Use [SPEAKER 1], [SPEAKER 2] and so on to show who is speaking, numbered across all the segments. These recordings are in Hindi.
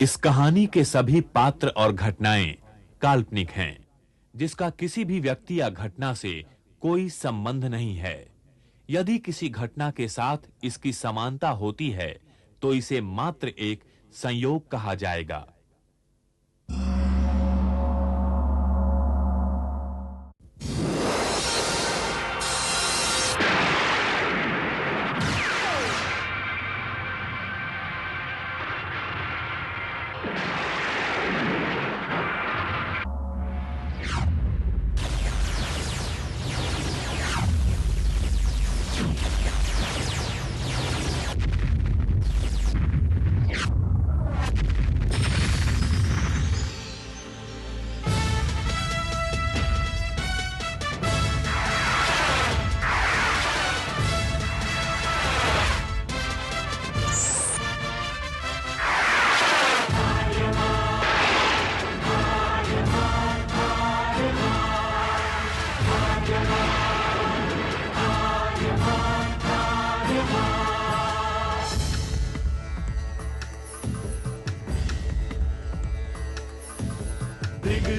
[SPEAKER 1] इस कहानी के सभी पात्र और घटनाएं काल्पनिक हैं, जिसका किसी भी व्यक्ति या घटना से कोई संबंध नहीं है। यदि किसी घटना के साथ इसकी समानता होती है, तो इसे मात्र एक संयोग कहा जाएगा।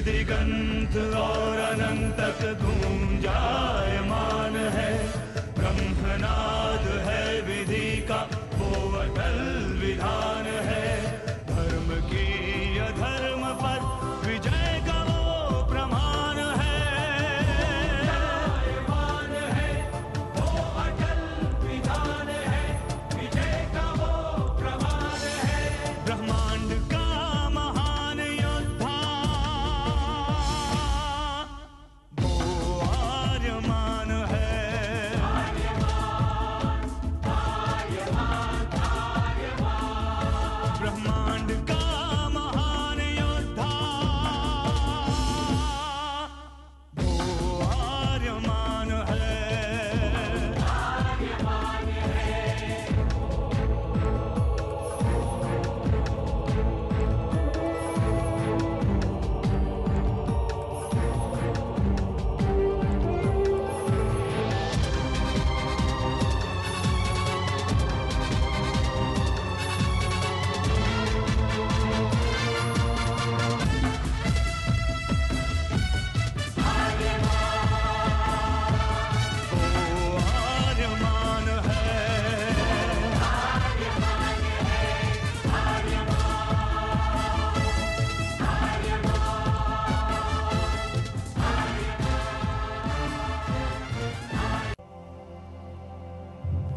[SPEAKER 2] दिगंत और अनंत तक गूंजायमान है। ब्रह्मनाद है विधि का वो अटल विधान है। धर्म की अधर्म पर विजय का वो प्रमाण है। मान है वो अटल विधान है। विजय का वो प्रमाण है। ब्रह्मांड का महान योद्धा ब्रह्मांड का महान योद्धा वो आर्यमान है।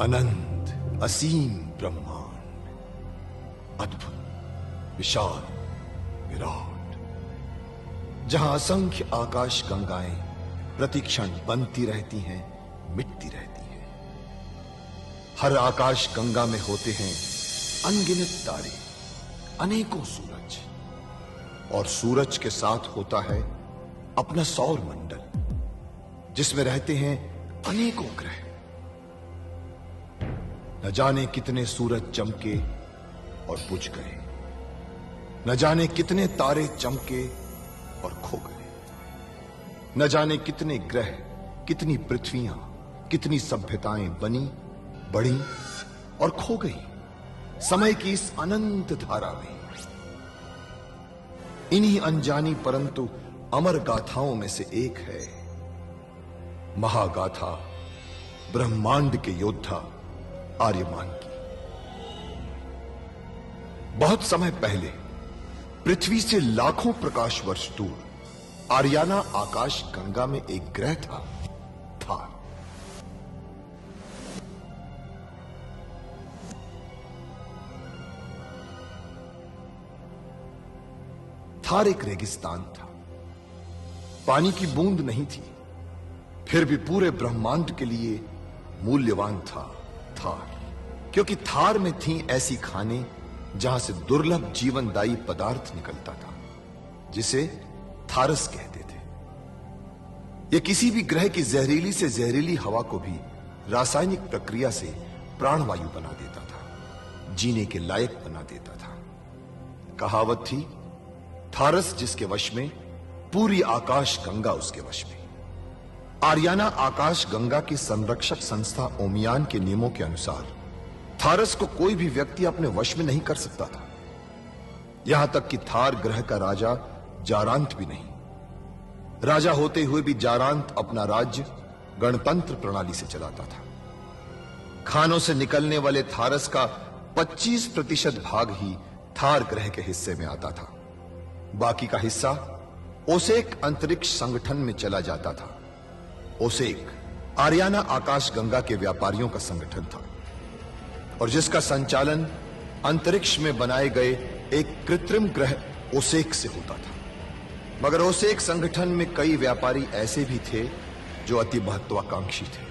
[SPEAKER 3] अनंत असीम ब्रह्मांड, अद्भुत विशाल विराट, जहां असंख्य आकाश गंगाएं प्रतिक्षण बनती रहती हैं, मिटती रहती हैं। हर आकाश गंगा में होते हैं अनगिनत तारे, अनेकों सूरज, और सूरज के साथ होता है अपना सौर मंडल, जिसमें रहते हैं अनेकों ग्रह। न जाने कितने सूरज चमके और बुझ गए, न जाने कितने तारे चमके और खो गए, न जाने कितने ग्रह, कितनी पृथ्वियां, कितनी सभ्यताएं बनी, बढ़ी और खो गई समय की इस अनंत धारा में। इन्हीं अनजानी परंतु अमर गाथाओं में से एक है महागाथा ब्रह्मांड के योद्धा आर्यमान की। बहुत समय पहले पृथ्वी से लाखों प्रकाश वर्ष दूर आर्याना आकाश गंगा में एक ग्रह था, थार। थार एक रेगिस्तान था, पानी की बूंद नहीं थी, फिर भी पूरे ब्रह्मांड के लिए मूल्यवान था थार, क्योंकि थार में थी ऐसी खाने जहां से दुर्लभ जीवनदायी पदार्थ निकलता था, जिसे थारस कहते थे। यह किसी भी ग्रह की जहरीली से जहरीली हवा को भी रासायनिक प्रक्रिया से प्राणवायु बना देता था, जीने के लायक बना देता था। कहावत थी, थारस जिसके वश में, पूरी आकाश गंगा उसके वश में। आर्याना आकाश गंगा की संरक्षक संस्था ओमियान के नियमों के अनुसार थारस को कोई भी व्यक्ति अपने वश में नहीं कर सकता था। यहां तक कि थार ग्रह का राजा जारांत भी नहीं। राजा होते हुए भी जारांत अपना राज्य गणतंत्र प्रणाली से चलाता था। खानों से निकलने वाले थारस का 25% भाग ही थार ग्रह के हिस्से में आता था। बाकी का हिस्सा ओसेक अंतरिक्ष संगठन में चला जाता था। ओसेक आरियाना आकाश गंगा के व्यापारियों का संगठन था और जिसका संचालन अंतरिक्ष में बनाए गए एक कृत्रिम ग्रह ओसेक से होता था। मगर ओसेक संगठन में कई व्यापारी ऐसे भी थे जो अति महत्वाकांक्षी थे,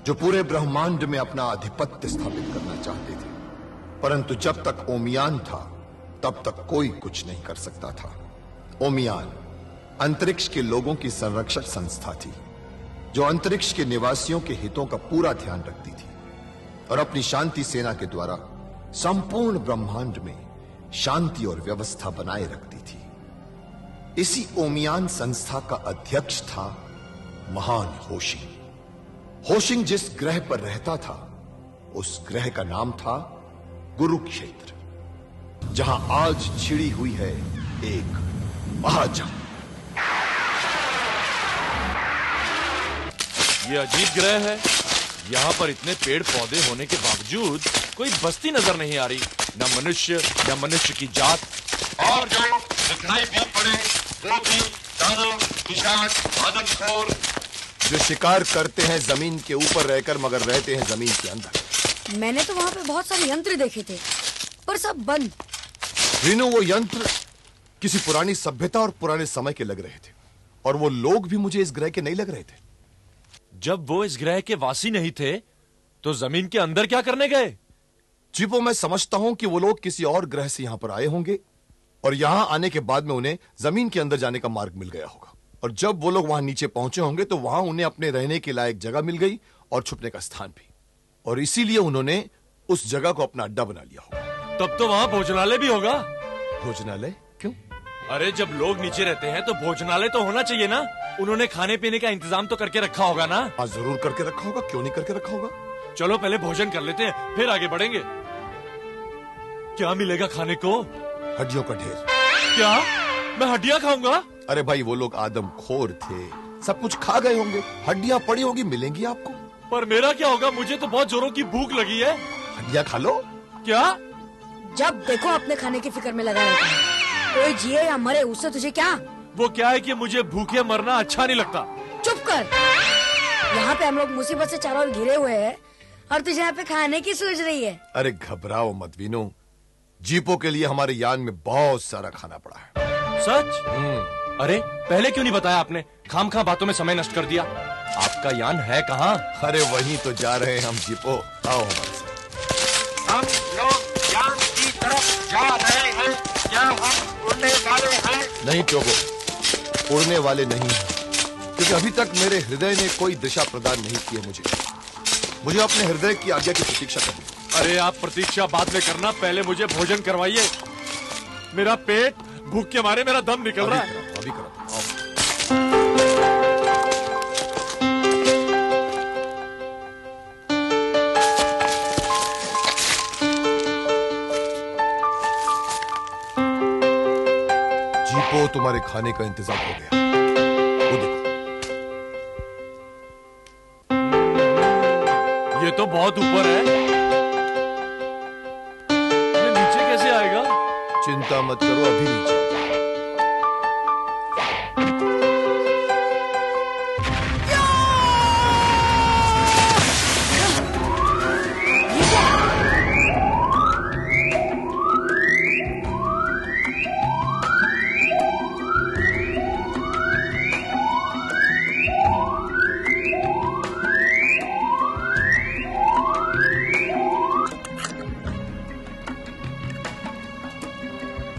[SPEAKER 3] जो पूरे ब्रह्मांड में अपना आधिपत्य स्थापित करना चाहते थे। परंतु जब तक ओमियान था तब तक कोई कुछ नहीं कर सकता था। ओमियान अंतरिक्ष के लोगों की संरक्षक संस्था थी जो अंतरिक्ष के निवासियों के हितों का पूरा ध्यान रखती थी और अपनी शांति सेना के द्वारा संपूर्ण ब्रह्मांड में शांति और व्यवस्था बनाए रखती थी। इसी ओमियान संस्था का अध्यक्ष था महान होशिंग। होशिंग जिस ग्रह पर रहता था उस ग्रह का नाम था कुरुक्षेत्र, जहां आज छिड़ी हुई है एक महाजंग।
[SPEAKER 4] ये अजीब ग्रह है। यहाँ पर इतने पेड़ पौधे होने के बावजूद कोई बस्ती नजर नहीं आ रही, न मनुष्य न मनुष्य की जात।
[SPEAKER 3] और जो दिखाई भी पड़े वो भी दानव, पिशाच, आदमखोर, जो शिकार करते हैं जमीन के ऊपर रहकर मगर रहते हैं जमीन के अंदर।
[SPEAKER 5] मैंने तो वहाँ पे बहुत सारे यंत्र देखे थे पर सब बंद।
[SPEAKER 3] रीनो, वो यंत्र किसी पुरानी सभ्यता और पुराने समय के लग रहे थे और वो लोग भी मुझे इस ग्रह के नहीं लग रहे थे।
[SPEAKER 4] जब वो इस ग्रह के वासी नहीं थे तो जमीन के अंदर क्या करने गए?
[SPEAKER 3] जीपो, मैं समझता हूं कि वो लोग किसी और ग्रह से यहां पर आए होंगे और यहां आने के बाद में उन्हें जमीन के अंदर जाने का मार्ग मिल गया होगा और जब वो लोग वहां नीचे पहुंचे होंगे तो वहां उन्हें अपने रहने के लायक जगह मिल गई और छुपने का स्थान भी, और इसीलिए उन्होंने उस जगह को अपना अड्डा बना लिया होगा।
[SPEAKER 4] तब तो वहां भोजनालय भी होगा।
[SPEAKER 3] भोजनालय? क्यों?
[SPEAKER 4] अरे जब लोग नीचे रहते हैं तो भोजनालय तो होना चाहिए ना। उन्होंने खाने पीने का इंतजाम तो करके रखा होगा ना।
[SPEAKER 3] हाँ, जरूर करके रखा होगा, क्यों नहीं करके रखा होगा।
[SPEAKER 4] चलो पहले भोजन कर लेते हैं फिर आगे बढ़ेंगे। क्या मिलेगा खाने को?
[SPEAKER 3] हड्डियों का ढेर।
[SPEAKER 4] क्या मैं हड्डियां खाऊंगा?
[SPEAKER 3] अरे भाई, वो लोग आदमखोर थे, सब कुछ खा गए होंगे, हड्डियां पड़ी होगी, मिलेंगी आपको।
[SPEAKER 4] पर मेरा क्या होगा? मुझे तो बहुत जोरों की भूख लगी है।
[SPEAKER 3] हड्डियां खा लो।
[SPEAKER 4] क्या?
[SPEAKER 5] जब देखो अपने खाने की फिक्र में लगा रहता है। कोई जिए या मरे उससे तुझे क्या?
[SPEAKER 4] वो क्या है कि मुझे भूखे मरना अच्छा नहीं लगता।
[SPEAKER 5] चुप कर। यहाँ पे हम लोग मुसीबत से चारों ओर घिरे हुए हैं और तुझे यहाँ पे खाने की सोच रही है।
[SPEAKER 3] अरे घबराओ मत वीनो, जीपो के लिए हमारे यान में बहुत सारा खाना पड़ा है।
[SPEAKER 4] सच? अरे पहले क्यों नहीं बताया आपने? खामखा बातों में समय नष्ट कर दिया। आपका यान है कहाँ?
[SPEAKER 3] अरे वहीं तो जा रहे हैं हम जीपो, आओ हमारे साथ।
[SPEAKER 6] हम लोग यान की तरफ जा रहे हैं। क्या हम उड़ने वाले हैं?
[SPEAKER 3] नहीं टोगो, उड़ने वाले नहीं हैं, क्योंकि अभी तक मेरे हृदय ने कोई दिशा प्रदान नहीं की है। मुझे अपने हृदय की आज्ञा की प्रतीक्षा करनी।
[SPEAKER 4] अरे आप प्रतीक्षा बाद में करना, पहले मुझे भोजन करवाइए। मेरा पेट भूख के मारे मेरा दम निकल रहा है।
[SPEAKER 3] अभी करो, आओ। जीपो, तुम्हारे खाने का इंतजाम हो गया। वो देखो,
[SPEAKER 4] ये तो बहुत ऊपर है। ये नीचे कैसे आएगा?
[SPEAKER 3] चिंता मत करो, अभी नीचे।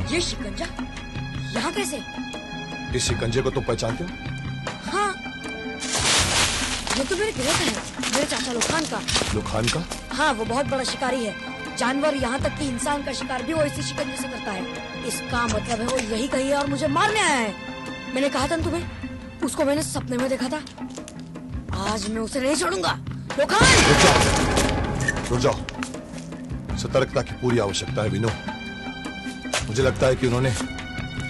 [SPEAKER 5] ये शिकंजा यहाँ कैसे?
[SPEAKER 3] इस शिकंजे को तुम पहचानते हो?
[SPEAKER 5] हाँ, ये तो मेरे ग्रह का है, मेरे चाचा लोखान का।
[SPEAKER 3] लोखान का?
[SPEAKER 5] हाँ, वो बहुत बड़ा शिकारी है। जानवर यहाँ तक कि इंसान का शिकार भी वो इसी शिकंजे से करता है। इसका मतलब है वो यही कही है और मुझे मारने आया है। मैंने कहा था ना तुम्हें, उसको मैंने सपने में देखा था। आज मैं उसे नहीं छोड़ूंगा। लोखान!
[SPEAKER 3] रुक जाओ। सतर्कता की पूरी आवश्यकता है विनो। मुझे लगता है कि उन्होंने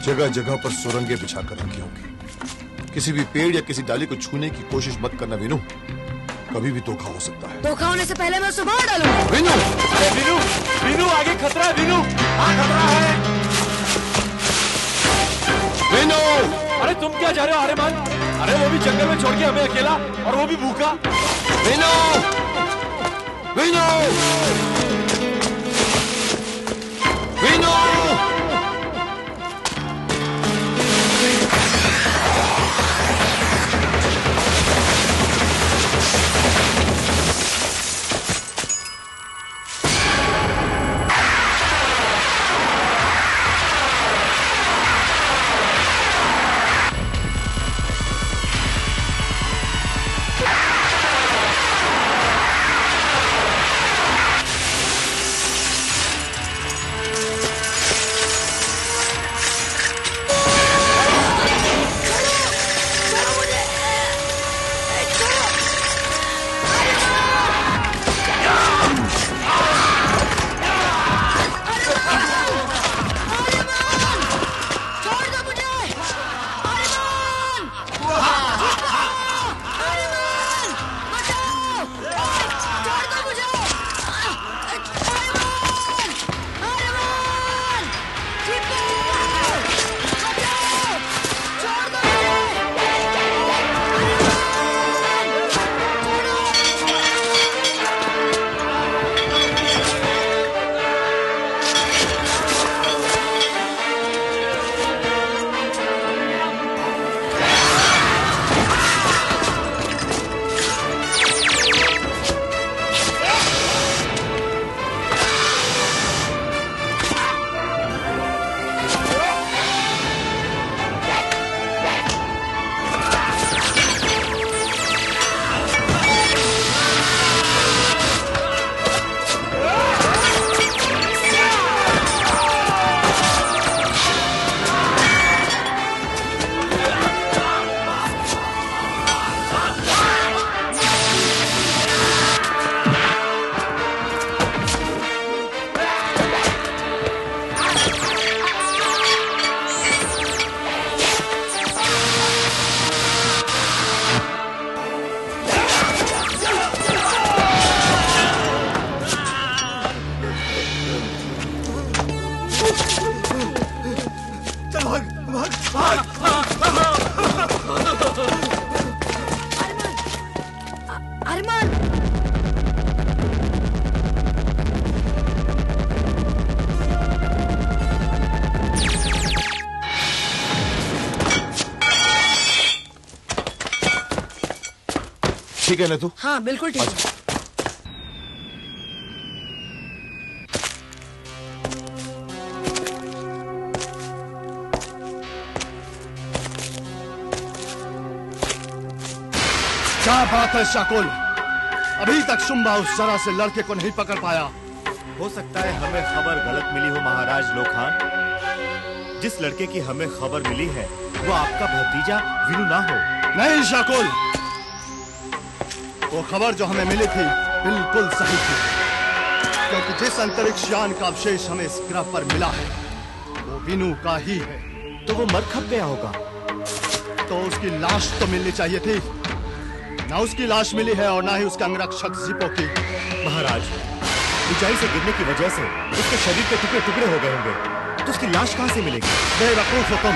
[SPEAKER 3] जगह जगह पर सुरंगें बिछा कर रखी होंगी। किसी भी पेड़ या किसी डाली को छूने की कोशिश मत करना वीनू, कभी भी धोखा हो सकता है।
[SPEAKER 5] धोखा होने से पहले मैं उसे मार डालूंगा।
[SPEAKER 3] वीनू!
[SPEAKER 4] अरे वीनू, वीनू आगे खतरा है वीनू। हाँ खतरा है।
[SPEAKER 3] वीनू!
[SPEAKER 4] अरे तुम क्या जा रहे हो आर्यमान? अरे वो भी जंगल में छोड़ के हमें अकेला, और वो भी भूखा।
[SPEAKER 3] वीनू! वीनू! वीनू! ठीक है ना तू?
[SPEAKER 5] हाँ बिल्कुल ठीक है।
[SPEAKER 3] क्या बात है शाकुल, अभी तक शुंभा उस जरा से लड़के को नहीं पकड़ पाया।
[SPEAKER 7] हो सकता है हमें खबर गलत मिली हो महाराज लोखान। जिस लड़के की हमें खबर मिली है वो आपका भतीजा वीनू ना हो।
[SPEAKER 3] नहीं शाकुल, वो खबर जो हमें मिली थी बिल्कुल सही थी, क्योंकि जिस अंतरिक्ष यान का अवशेष हमें इस ग्रह पर मिला है वो वीनू का ही है।
[SPEAKER 7] तो वो मर खप गया होगा।
[SPEAKER 3] तो उसकी लाश तो मिलनी चाहिए थी, ना उसकी लाश मिली है और ना ही उसका अंगरक्षक जिपो की।
[SPEAKER 7] महाराज, ऊंचाई से गिरने की वजह से उसके शरीर के टुकड़े टुकड़े हो गए होंगे, तो उसकी लाश कहां से मिलेगी?
[SPEAKER 3] बेवकूफ हो तुम।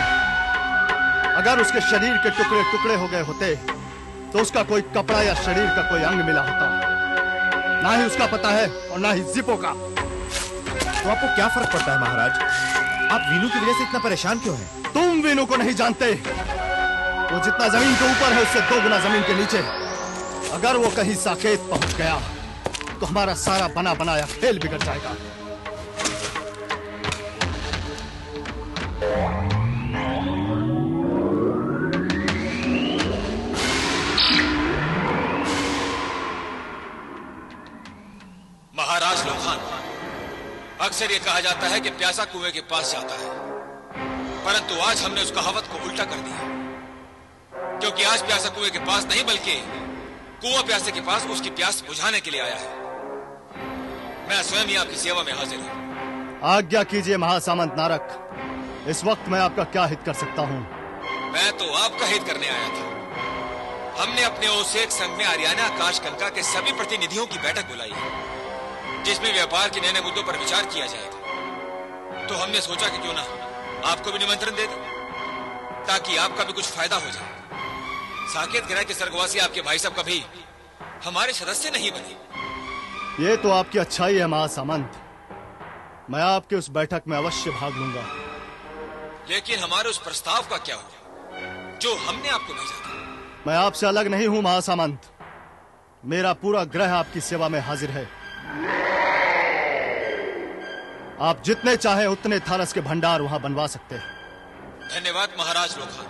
[SPEAKER 3] अगर उसके शरीर के टुकड़े टुकड़े हो गए होते तो उसका कोई कपड़ा या शरीर का कोई अंग मिला होता। ना ही उसका पता है और ना ही जिपो का।
[SPEAKER 7] तो आपको क्या फर्क पड़ता है महाराज? आप वीनू की वजह से इतना परेशान क्यों हैं?
[SPEAKER 3] तुम वीनू को नहीं जानते। वो जितना जमीन के ऊपर है उससे 2 गुना जमीन के नीचे। अगर वो कहीं साकेत पहुंच गया तो हमारा सारा बना बनाया खेल बिगड़ जाएगा।
[SPEAKER 8] महाराज लोखान, अक्सर ये कहा जाता है कि प्यासा कुएं के पास जाता है, परंतु आज हमने उस कहावत को उल्टा कर दिया, क्योंकि आज प्यासा कुएं के पास नहीं बल्कि कुआं प्यासे के पास उसकी प्यास बुझाने के लिए आया है। मैं स्वयं ही आपकी सेवा में हाजिर हूं।
[SPEAKER 7] आज्ञा कीजिए महासामंत नारक। इस वक्त मैं आपका क्या हित कर सकता हूँ?
[SPEAKER 8] मैं तो आपका हित करने आया था। हमने अपने ओसेक संघ में आर्याना आकाशगंगा के सभी प्रतिनिधियों की बैठक बुलाई है, जिसमें व्यापार के नए मुद्दों पर विचार किया जाएगा। तो हमने सोचा कि क्यों ना आपको भी निमंत्रण दे दें, ताकि आपका भी कुछ फायदा हो जाए। साकेत ग्रह के स्वर्गवासी आपके भाई साहब कभी हमारे सदस्य नहीं बने।
[SPEAKER 7] ये तो आपकी अच्छाई है महासामंत। मैं आपके उस बैठक में अवश्य भाग लूंगा।
[SPEAKER 8] लेकिन हमारे उस प्रस्ताव का क्या हुआ जो हमने आपको भेजा था?
[SPEAKER 7] मैं आपसे अलग नहीं हूं महासामंत। मेरा पूरा ग्रह आपकी सेवा में हाजिर है। आप जितने चाहे उतने थारस के भंडार वहां बनवा सकते हैं।
[SPEAKER 8] धन्यवाद महाराज लोखान,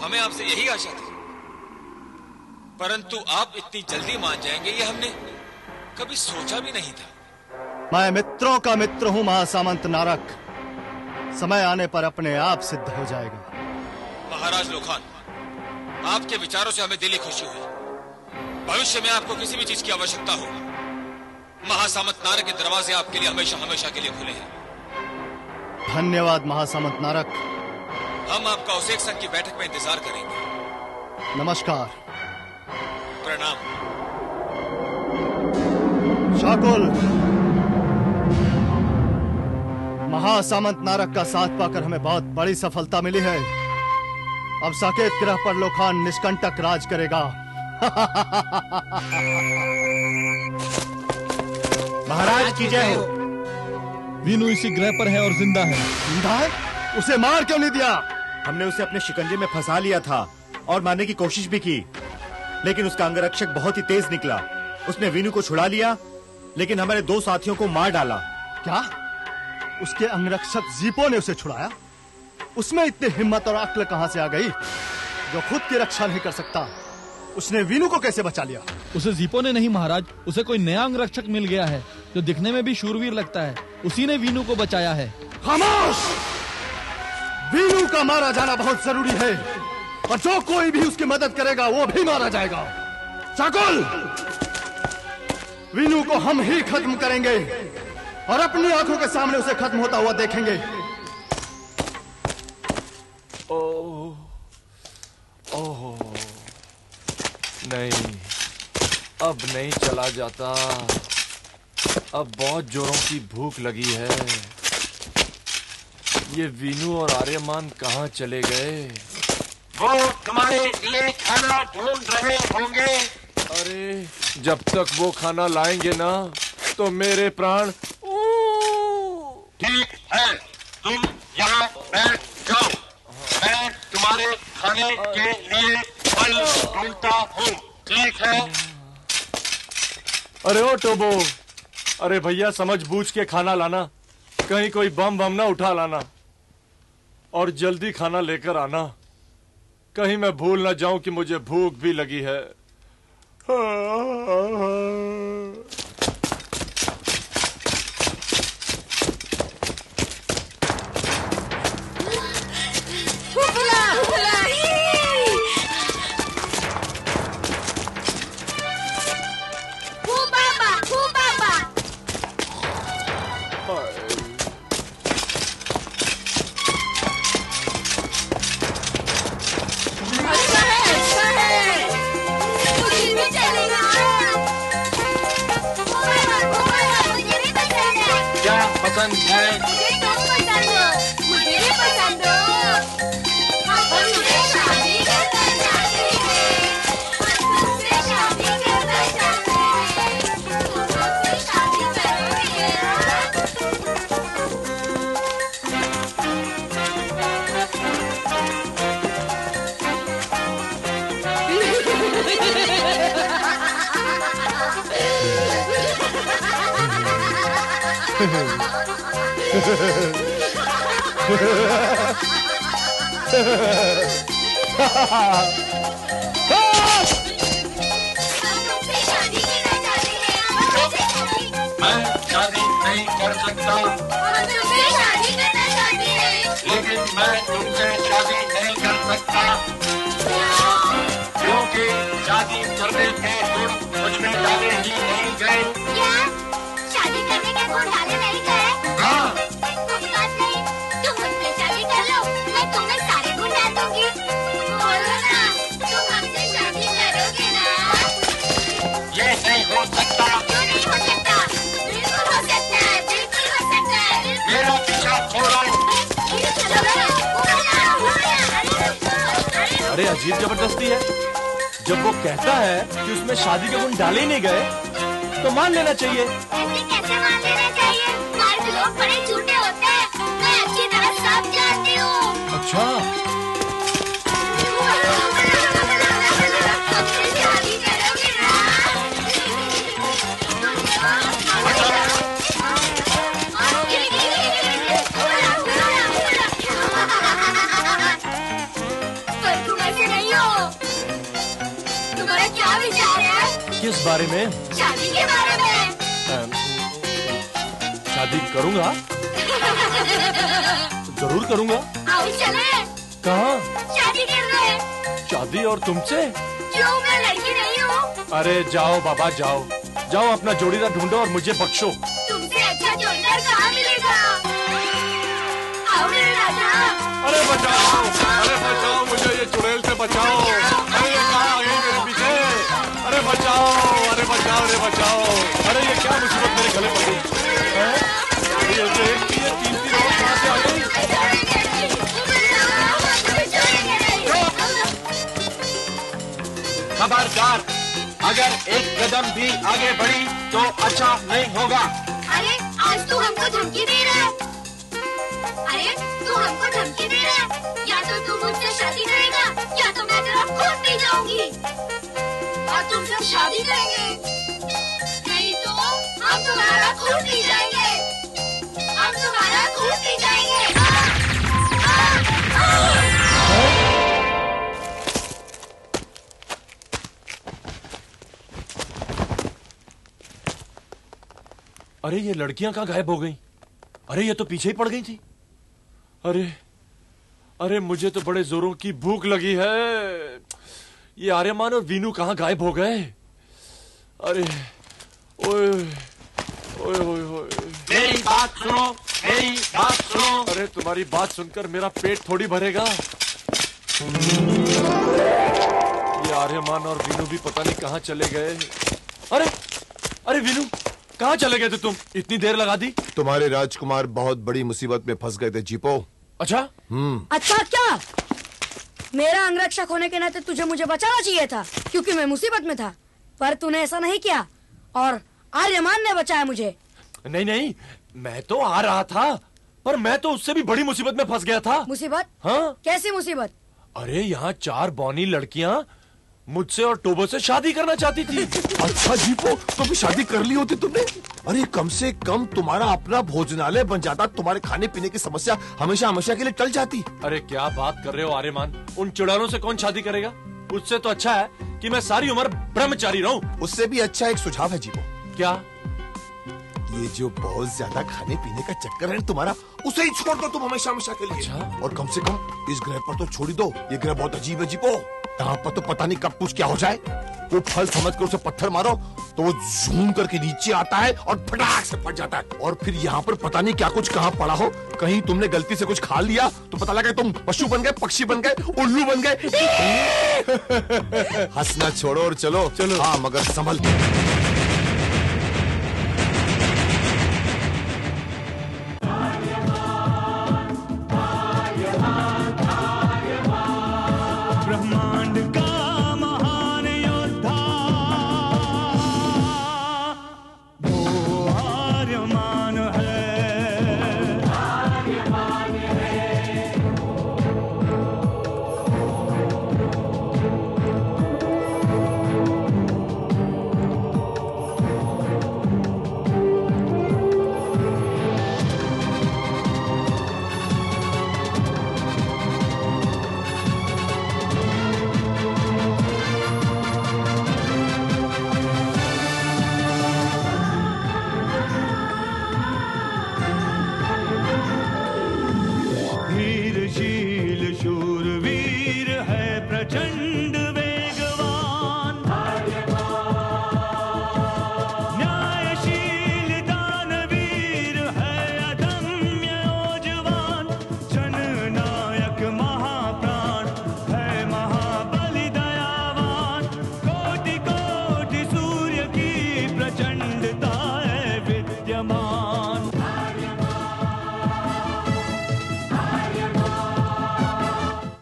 [SPEAKER 8] हमें आपसे यही आशा थी। परंतु आप इतनी जल्दी मान जाएंगे ये हमने कभी सोचा भी नहीं था।
[SPEAKER 7] मैं मित्रों का मित्र हूं महासामंत नारक। समय आने पर अपने आप सिद्ध हो जाएगा।
[SPEAKER 8] महाराज लोखान, आपके विचारों से हमें दिली खुशी हुई। भविष्य में आपको किसी भी चीज की आवश्यकता हो, महासामंत नारक के दरवाजे आपके लिए हमेशा हमेशा के लिए खुले हैं।
[SPEAKER 7] धन्यवाद महासामंत नारक।
[SPEAKER 8] हम आपका ओसेक संघ की बैठक में इंतजार करेंगे।
[SPEAKER 7] नमस्कार।
[SPEAKER 8] प्रणाम।
[SPEAKER 7] शाकुल, महासामंत नारक का साथ पाकर हमें बहुत बड़ी सफलता मिली है। अब साकेत ग्रह पर लोखान निष्कंटक राज करेगा।
[SPEAKER 9] महाराज की जय हो।
[SPEAKER 10] वीनू इसी ग्रह पर है और जिंदा है।
[SPEAKER 7] जिंदा है? उसे मार क्यों नहीं दिया?
[SPEAKER 9] हमने उसे अपने शिकंजे में फंसा लिया था और मारने की कोशिश भी की, लेकिन उसका अंगरक्षक बहुत ही तेज निकला। उसने वीनू को छुड़ा लिया, लेकिन हमारे 2 साथियों को मार डाला।
[SPEAKER 7] क्या? उसके अंगरक्षक जीपो ने उसे छुड़ाया? उसमें इतनी हिम्मत और अक्ल कहां से आ गई जो खुद की रक्षा नहीं कर सकता? उसने वीनू को कैसे बचा लिया?
[SPEAKER 10] उसे जीपो ने नहीं महाराज, उसे कोई नया अंगरक्षक मिल गया है जो दिखने में भी शूरवीर लगता है। उसी ने वीनू को बचाया है।
[SPEAKER 7] खामोश! वीनू का मारा जाना बहुत जरूरी है, और जो कोई भी उसकी मदद करेगा वो भी मारा जाएगा। शाकुल, वीनू को हम ही खत्म करेंगे और अपनी आंखों के सामने उसे खत्म होता हुआ देखेंगे।
[SPEAKER 4] ओह नहीं, अब नहीं चला जाता। अब बहुत जोरों की भूख लगी है। ये वीनू और आर्यमान कहाँ चले गए?
[SPEAKER 6] वो तुम्हारे लिए खाना ढूंढ रहे होंगे।
[SPEAKER 4] अरे जब तक वो खाना लाएंगे ना तो मेरे प्राण।
[SPEAKER 6] ठीक है, तुम यहाँ बैठ जाओ। मैं तुम्हारे खाने के लिए फल ढूंढता हूँ, ठीक है?
[SPEAKER 4] अरे ओ टोबो, अरे भैया समझ बूझ के खाना लाना, कहीं कोई बम बम ना उठा लाना, और जल्दी खाना लेकर आना। कहीं मैं भूल ना जाऊं कि मुझे भूख भी लगी है।
[SPEAKER 6] पसंद है?
[SPEAKER 11] मुझे तो पसंद हो, मुझे भी पसंद हो। हम तुमसे शादी करना चाहते हैं, हम तुमसे शादी करना चाहते हैं, तुम हमसे शादी करोगे?
[SPEAKER 6] मैं शादी नहीं कर सकता।
[SPEAKER 11] हम तुमसे शादी करना चाहते हैं,
[SPEAKER 6] लेकिन मैं तुमसे शादी नहीं कर सकता, क्योंकि शादी करने के गुण मुझ में डाले ही नहीं गए।
[SPEAKER 11] क्या शादी करने के गुण डाले नहीं गए?
[SPEAKER 4] अरे अजीब जबरदस्ती है। जब वो कहता है कि उसमें शादी के गुण डाले ही नहीं गए तो मान लेना चाहिए।
[SPEAKER 11] ऐसे कैसे मान लेना चाहिए? मर्द लोग बड़े झूठे होते हैं, मैं अच्छी तरह सब जानती हूँ।
[SPEAKER 4] अच्छा,
[SPEAKER 11] हमसे शादी करोगे ना? पर तुम ऐसे नहीं हो। तुम्हारा क्या विचार है?
[SPEAKER 4] किस बारे में?
[SPEAKER 11] शादी के बारे में।
[SPEAKER 4] शादी करूंगा, जरूर करूंगा।
[SPEAKER 11] आओ चले।
[SPEAKER 4] कहाँ?
[SPEAKER 11] शादी करने।
[SPEAKER 4] शादी और तुमसे?
[SPEAKER 11] क्यों, मैं लड़की नहीं हूँ?
[SPEAKER 4] अरे जाओ बाबा जाओ, जाओ अपना जोड़ीदार ढूंढो और मुझे बख्शो।
[SPEAKER 11] तुमसे अच्छा जोड़ीदार कहाँ मिलेगा? आओ मेरे राजा।
[SPEAKER 4] अरे बचाओ मुझे, ये चुड़ैल से बचाओ। अरे ये कहाँ आ गई मेरे पीछे? अरे बचाओ, अरे बचाओ, अरे बचाओ। अरे ये क्या मुसीबत मेरे गले पड़ गई है? ये देखती है, कीमती रोज कहाँ से आ गई?
[SPEAKER 6] खबरदार, अगर एक कदम भी आगे बढ़ी तो अच्छा नहीं होगा।
[SPEAKER 11] अरे आज तू हमको धमकी दे रहा है। अरे तू हमको धमकी दे रहा है। या तो तू मुझसे शादी करेगा या तो मैं तेरा खून पी जाऊंगी और तुमसे शादी करेंगे। नहीं तो हम तुम्हारा खून पी जाएंगे। हम तुम्हारा खून पी जाएंगे।
[SPEAKER 4] अरे ये लड़कियां कहाँ गायब हो गई? अरे ये तो पीछे ही पड़ गई थी। अरे मुझे तो बड़े जोरों की भूख लगी है। ये आर्यमान और वीनू कहाँ गायब हो गए? अरे ओए ओए ओए ओए।
[SPEAKER 6] मेरी बात सुनो, मेरी बात सुनो।
[SPEAKER 4] अरे तुम्हारी बात सुनकर मेरा पेट थोड़ी भरेगा। ये आर्यमान और वीनू भी पता नहीं कहाँ चले गए। अरे वीनू, कहाँ चले गए थे तुम? इतनी देर लगा दी।
[SPEAKER 3] तुम्हारे राजकुमार बहुत बड़ी मुसीबत में फंस गए थे जीपो।
[SPEAKER 4] अच्छा?
[SPEAKER 5] अच्छा क्या? मेरा अंगरक्षक होने के नाते तुझे मुझे बचाना चाहिए था, क्योंकि मैं मुसीबत में था। पर तूने ऐसा नहीं किया और आर्यमान ने बचाया मुझे।
[SPEAKER 4] नहीं, मैं तो आ रहा था, पर मैं तो उससे भी बड़ी मुसीबत में फंस गया था।
[SPEAKER 5] मुसीबत?
[SPEAKER 4] हाँ?
[SPEAKER 5] कैसी मुसीबत?
[SPEAKER 4] अरे यहाँ 4 बौनी लड़कियाँ मुझसे और टोबो से शादी करना चाहती थी।
[SPEAKER 3] अच्छा जीपो, तो भी शादी कर ली होती तुमने? अरे कम से कम तुम्हारा अपना भोजनालय बन जाता, तुम्हारे खाने पीने की समस्या हमेशा हमेशा के लिए टल जाती।
[SPEAKER 4] अरे क्या बात कर रहे हो आर्यमान? उन चुड़ैलों से कौन शादी करेगा? उससे तो अच्छा है कि मैं सारी उम्र ब्रह्मचारी रहूं।
[SPEAKER 3] उससे भी अच्छा एक सुझाव है जीपो।
[SPEAKER 4] क्या?
[SPEAKER 3] ये जो बहुत ज्यादा खाने पीने का चक्कर है तुम्हारा, उसे ही छोड़ दो तुम हमेशा हमेशा के लिए।
[SPEAKER 4] अच्छा?
[SPEAKER 3] और कम से कम इस ग्रह पर तो छोड़ ही दो। ये ग्रह बहुत अजीब है जीपो। यहाँ पर तो पता नहीं कब कुछ क्या हो जाए। वो फल समझ कर उसे पत्थर मारो तो वो झूम करके नीचे आता है और फटाक से फट जाता है। और फिर यहाँ पर पता नहीं क्या कुछ कहाँ पड़ा हो। कहीं तुमने गलती से कुछ खा लिया तो पता लगा तुम पशु बन गए, पक्षी बन गए, उल्लू बन गए। हंसना छोड़ो और चलो। हाँ मगर संभल।